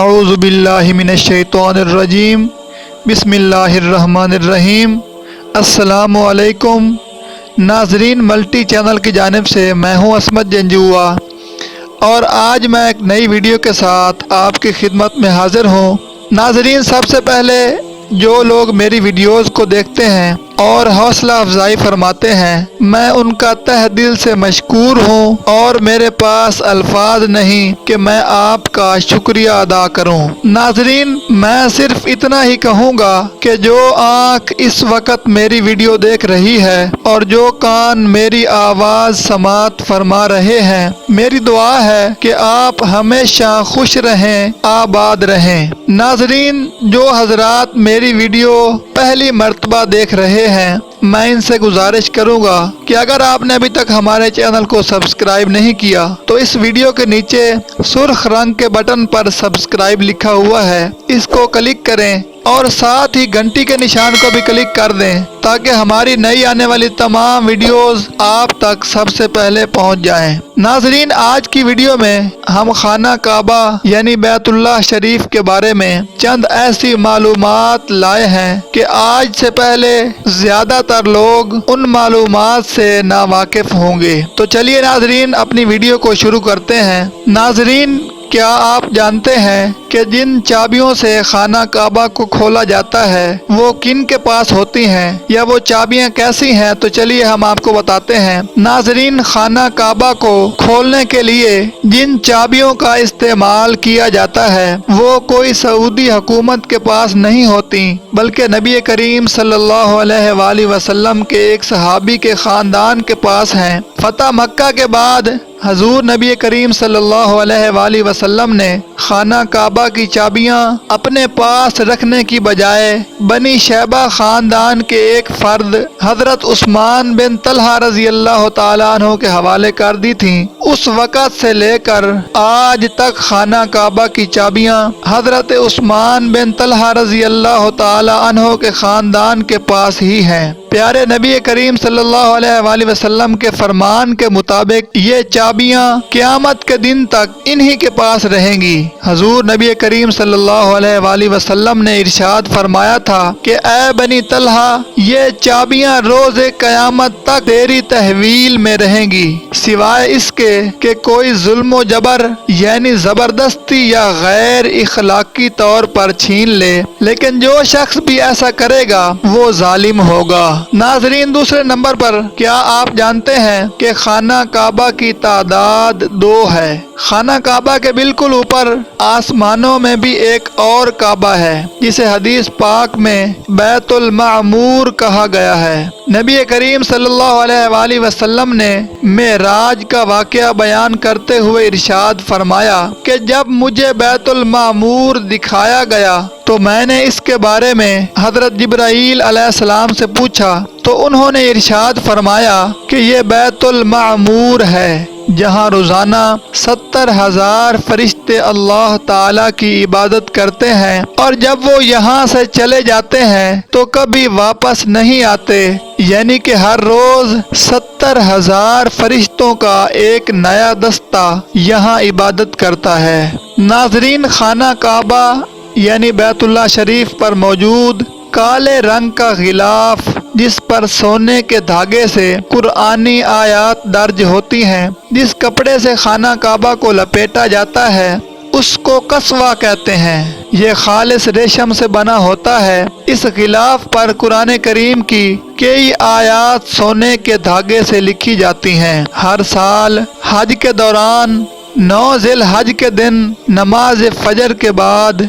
اعوذ باللہ من الشیطان الرجیم بسم اللہ الرحمن الرحیم۔ السلام علیکم ناظرین، ملٹی چینل کی جانب سے میں ہوں عصمت جنجوعہ، اور آج میں ایک نئی ویڈیو کے ساتھ آپ کی خدمت میں حاضر ہوں۔ ناظرین، سب سے پہلے جو لوگ میری ویڈیوز کو دیکھتے ہیں اور حوصلہ افزائی فرماتے ہیں، میں ان کا تہ دل سے مشکور ہوں، اور میرے پاس الفاظ نہیں کہ میں آپ کا شکریہ ادا کروں۔ ناظرین، میں صرف اتنا ہی کہوں گا کہ جو آنکھ اس وقت میری ویڈیو دیکھ رہی ہے اور جو کان میری آواز سماعت فرما رہے ہیں، میری دعا ہے کہ آپ ہمیشہ خوش رہیں، آباد رہیں۔ ناظرین، جو حضرات میری ویڈیو پہلی مرتبہ دیکھ رہے ہیں، میں ان سے گزارش کروں گا کہ اگر آپ نے ابھی تک ہمارے چینل کو سبسکرائب نہیں کیا تو اس ویڈیو کے نیچے سرخ رنگ کے بٹن پر سبسکرائب لکھا ہوا ہے، اس کو کلک کریں اور ساتھ ہی گھنٹی کے نشان کو بھی کلک کر دیں تاکہ ہماری نئی آنے والی تمام ویڈیوز آپ تک سب سے پہلے پہنچ جائیں۔ ناظرین، آج کی ویڈیو میں ہم خانہ کعبہ یعنی بیت اللہ شریف کے بارے میں چند ایسی معلومات لائے ہیں کہ آج سے پہلے زیادہ تر لوگ ان معلومات سے ناواقف ہوں گے۔ تو چلیے ناظرین، اپنی ویڈیو کو شروع کرتے ہیں۔ ناظرین، کیا آپ جانتے ہیں کہ جن چابیوں سے خانہ کعبہ کو کھولا جاتا ہے وہ کن کے پاس ہوتی ہیں، یا وہ چابیاں کیسی ہیں؟ تو چلیے ہم آپ کو بتاتے ہیں۔ ناظرین، خانہ کعبہ کو کھولنے کے لیے جن چابیوں کا استعمال کیا جاتا ہے وہ کوئی سعودی حکومت کے پاس نہیں ہوتی، بلکہ نبی کریم صلی اللہ علیہ وآلہ وسلم کے ایک صحابی کے خاندان کے پاس ہیں۔ فتح مکہ کے بعد حضور نبی کریم صلی اللہ علیہ وآلہ وسلم نے خانہ کعبہ کی چابیاں اپنے پاس رکھنے کی بجائے بنی شیبہ خاندان کے ایک فرد حضرت عثمان بن طلحہ رضی اللہ تعالیٰ عنہ کے حوالے کر دی تھیں۔ اس وقت سے لے کر آج تک خانہ کعبہ کی چابیاں حضرت عثمان بن طلحہ رضی اللہ تعالیٰ عنہ کے خاندان کے پاس ہی ہیں۔ پیارے نبی کریم صلی اللہ علیہ وآلہ وسلم کے فرمان کے مطابق یہ چابیاں قیامت کے دن تک انہی کے پاس رہیں گی۔ حضور نبی کریم صلی اللہ علیہ وآلہ وسلم نے ارشاد فرمایا تھا کہ اے بنی طلحہ، یہ چابیاں روز قیامت تک تیری تحویل میں رہیں گی، سوائے اس کے کہ کوئی ظلم و جبر یعنی زبردستی یا غیر اخلاقی طور پر چھین لے، لیکن جو شخص بھی ایسا کرے گا وہ ظالم ہوگا۔ ناظرین، دوسرے نمبر پر کیا آپ جانتے ہیں کہ خانہ کعبہ کی تعداد 2 ہے؟ خانہ کعبہ کے بالکل اوپر آسمانوں میں بھی ایک اور کعبہ ہے جسے حدیث پاک میں بیت المعمور کہا گیا ہے۔ نبی کریم صلی اللہ علیہ وآلہ وسلم نے معراج کا واقعہ بیان کرتے ہوئے ارشاد فرمایا کہ جب مجھے بیت المعمور دکھایا گیا تو میں نے اس کے بارے میں حضرت جبرائیل علیہ السلام سے پوچھا تو انہوں نے ارشاد فرمایا کہ یہ بیت المعمور ہے جہاں روزانہ 70,000 فرشتے اللہ تعالیٰ کی عبادت کرتے ہیں، اور جب وہ یہاں سے چلے جاتے ہیں تو کبھی واپس نہیں آتے، یعنی کہ ہر روز 70,000 فرشتوں کا ایک نیا دستہ یہاں عبادت کرتا ہے۔ ناظرین، خانہ کعبہ یعنی بیت اللہ شریف پر موجود کالے رنگ کا غلاف جس پر سونے کے دھاگے سے قرآنی آیات درج ہوتی ہیں، جس کپڑے سے خانہ کعبہ کو لپیٹا جاتا ہے، اس کو قصوہ کہتے ہیں۔ یہ خالص ریشم سے بنا ہوتا ہے۔ اس غلاف پر قرآن کریم کی کئی آیات سونے کے دھاگے سے لکھی جاتی ہیں۔ ہر سال حج کے دوران 9 ذی الحج کے دن نماز فجر کے بعد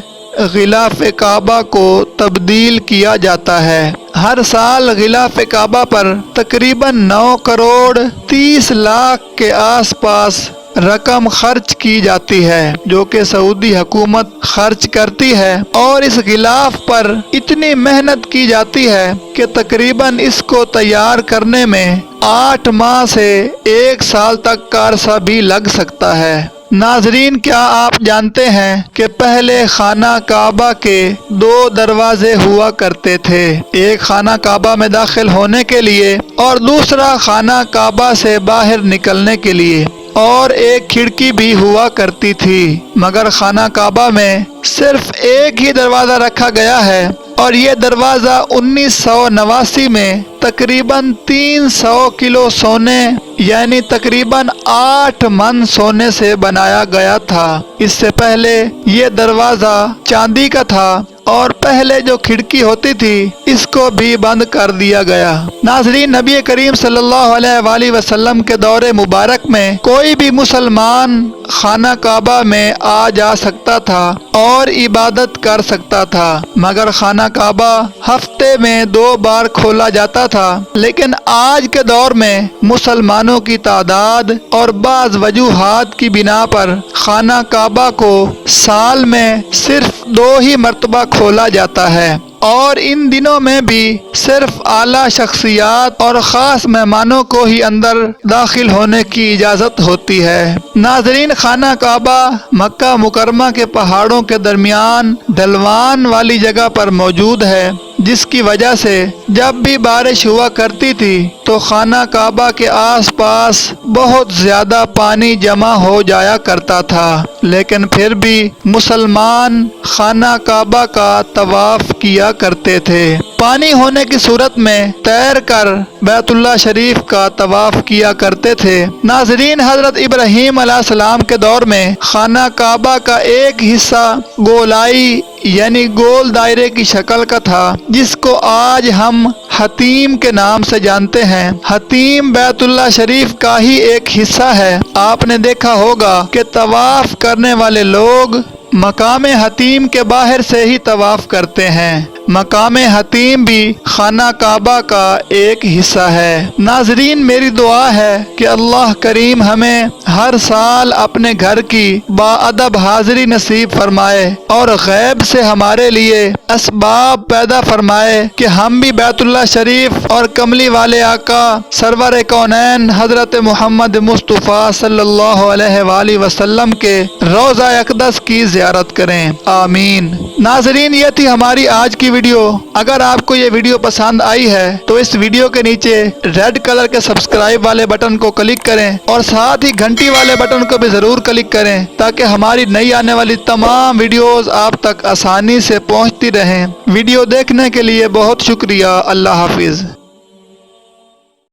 غلاف کعبہ کو تبدیل کیا جاتا ہے۔ ہر سال غلاف کعبہ پر تقریباً 9 کروڑ 30 لاکھ کے آس پاس رقم خرچ کی جاتی ہے جو کہ سعودی حکومت خرچ کرتی ہے، اور اس غلاف پر اتنی محنت کی جاتی ہے کہ تقریباً اس کو تیار کرنے میں 8 ماہ سے 1 سال تک کا عرصہ بھی لگ سکتا ہے۔ ناظرین، کیا آپ جانتے ہیں کہ پہلے خانہ کعبہ کے 2 دروازے ہوا کرتے تھے، ایک خانہ کعبہ میں داخل ہونے کے لیے اور دوسرا خانہ کعبہ سے باہر نکلنے کے لیے، اور ایک کھڑکی بھی ہوا کرتی تھی، مگر خانہ کعبہ میں صرف ایک ہی دروازہ رکھا گیا ہے، اور یہ دروازہ 1989 میں تقریباً 300 کلو سونے یعنی تقریباً 8 من سونے سے بنایا گیا تھا۔ اس سے پہلے یہ دروازہ چاندی کا تھا، اور پہلے جو کھڑکی ہوتی تھی اس کو بھی بند کر دیا گیا۔ ناظرین، نبی کریم صلی اللہ علیہ وآلہ وسلم کے دور مبارک میں کوئی بھی مسلمان خانہ کعبہ میں آ جا سکتا تھا اور عبادت کر سکتا تھا، مگر خانہ کعبہ ہفتے میں 2 بار کھولا جاتا تھا۔ لیکن آج کے دور میں مسلمانوں کی تعداد اور بعض وجوہات کی بنا پر خانہ کعبہ کو سال میں صرف 2 ہی مرتبہ کھولا جاتا ہے، اور ان دنوں میں بھی صرف اعلیٰ شخصیات اور خاص مہمانوں کو ہی اندر داخل ہونے کی اجازت ہوتی ہے۔ ناظرین، خانہ کعبہ مکہ مکرمہ کے پہاڑوں کے درمیان ڈھلوان والی جگہ پر موجود ہے، جس کی وجہ سے جب بھی بارش ہوا کرتی تھی تو خانہ کعبہ کے آس پاس بہت زیادہ پانی جمع ہو جایا کرتا تھا، لیکن پھر بھی مسلمان خانہ کعبہ کا طواف کیا کرتے تھے۔ پانی ہونے کی صورت میں تیر کر بیت اللہ شریف کا طواف کیا کرتے تھے۔ ناظرین، حضرت ابراہیم علیہ السلام کے دور میں خانہ کعبہ کا ایک حصہ گولائی یعنی گول دائرے کی شکل کا تھا، جس کو آج ہم حتیم کے نام سے جانتے ہیں۔ حتیم بیت اللہ شریف کا ہی ایک حصہ ہے۔ آپ نے دیکھا ہوگا کہ طواف کرنے والے لوگ مقام حتیم کے باہر سے ہی طواف کرتے ہیں۔ مقام حتیم بھی خانہ کعبہ کا ایک حصہ ہے۔ ناظرین، میری دعا ہے کہ اللہ کریم ہمیں ہر سال اپنے گھر کی باادب حاضری نصیب فرمائے اور غیب سے ہمارے لیے اسباب پیدا فرمائے کہ ہم بھی بیت اللہ شریف اور کملی والے آقا سرور کونین حضرت محمد مصطفیٰ صلی اللہ علیہ وآلہ وسلم کے روضہ اقدس کی زیارت کریں، آمین۔ ناظرین، یہ تھی ہماری آج کی ویڈیو۔ اگر آپ کو یہ ویڈیو پسند آئی ہے تو اس ویڈیو کے نیچے ریڈ کلر کے سبسکرائب والے بٹن کو کلک کریں اور ساتھ ہی گھنٹی والے بٹن کو بھی ضرور کلک کریں تاکہ ہماری نئی آنے والی تمام ویڈیوز آپ تک آسانی سے پہنچتی رہیں۔ ویڈیو دیکھنے کے لیے بہت شکریہ۔ اللہ حافظ۔